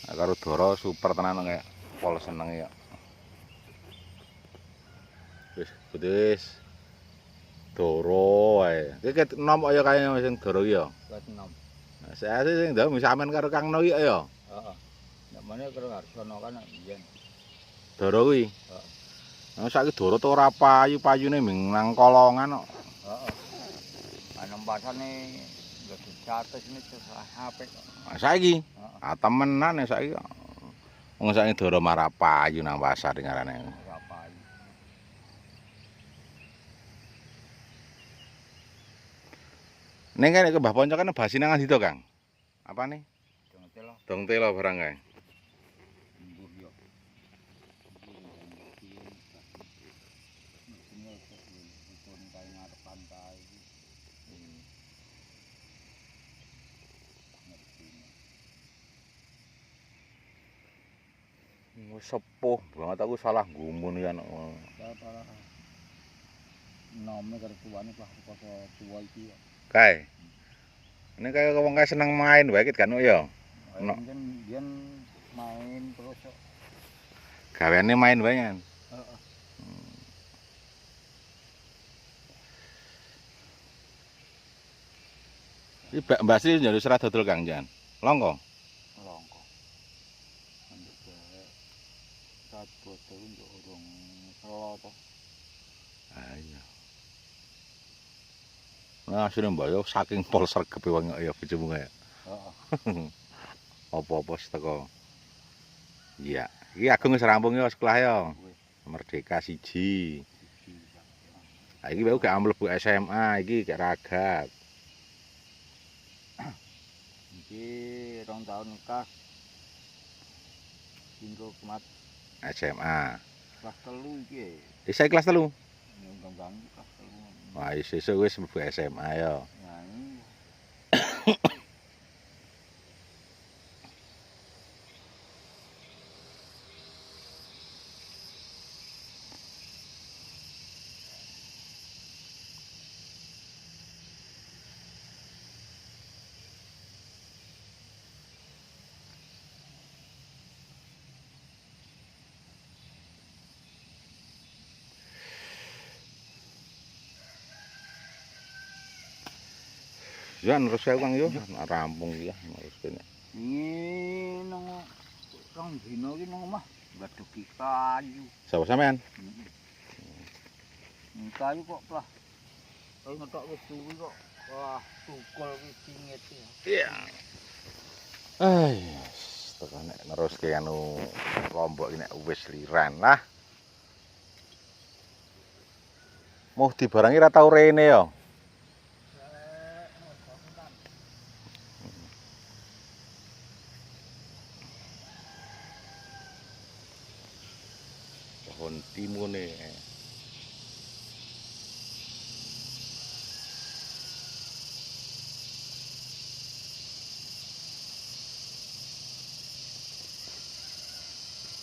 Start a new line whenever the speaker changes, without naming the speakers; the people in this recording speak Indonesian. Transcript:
Karo Dara super tenan kayak pol seneng ya. Wis Dara wae. Iki enom kaya kaya sing Dara iki ya.
Wis enom.
Nah, saya sing ndang sampean karo Kang No iki ya.
Heeh. Nek meneh karo Harsono kan biyen.
Dara kuwi.
Heeh.
Nah, saiki Dara tuh ora payu-payune ming nang kolongan kok.
Heeh. Ana pasane yo dicates ini apik kok.
Nah, saiki
Heeh.
temenan ya saiki. Wong saiki Dara marah payu nang pasar ngarane.
Ora payu.
Ning kene ke Mbah Ponco kan basine nang ndi to, Kang? Apane?
Dong telo.
Dong telo barang kae.
Mbuh yo.
Wis sepuh banget aku salah gumun ya.
Para nome karo tuane lah poso tua iki.
Kae. Ini kayak wong kae seneng main wae kan ya.
Mungkin biyen main terus kok.
Gaweane main wae kan.
Heeh.
Iki Mbak Sri njaluk serat dodol Kang Jan. Longko.
Longko. Ambek bae. Kat botol nduk urung selo to.
Ah iya. Nah, asline mbak yo saking pol sregepe wong ya bojomu kae.
Heeh.
Apa-apa teko. Iya, iki Agung wis rampung yo sekolah yo. Merdeka 1. Nah, iki bae gak mlebu SMA, iki gak ragat.
Iki 2 tahun nikah. Tinggo kemat
SMA.
kelas 3 iki.
Isa kelas 3.
Undang-undang kelas 3.
Wah, sesuk wis mlebu SMA yo.
Nah, ini
Ya terus saya Kang yo rampung ya terus kene.
ini nang rong dino iki nang omah gaduki kayu.
Sapa sampean?
Kayu kok plah. Kayu ngetok wis suwi kok. Wah, tukul wis singit ya.
Iya. Tekan nek neruske anu Lombok iki nek wis liran lah. Mau dibarangi ra tau rene yo. Pohon timune.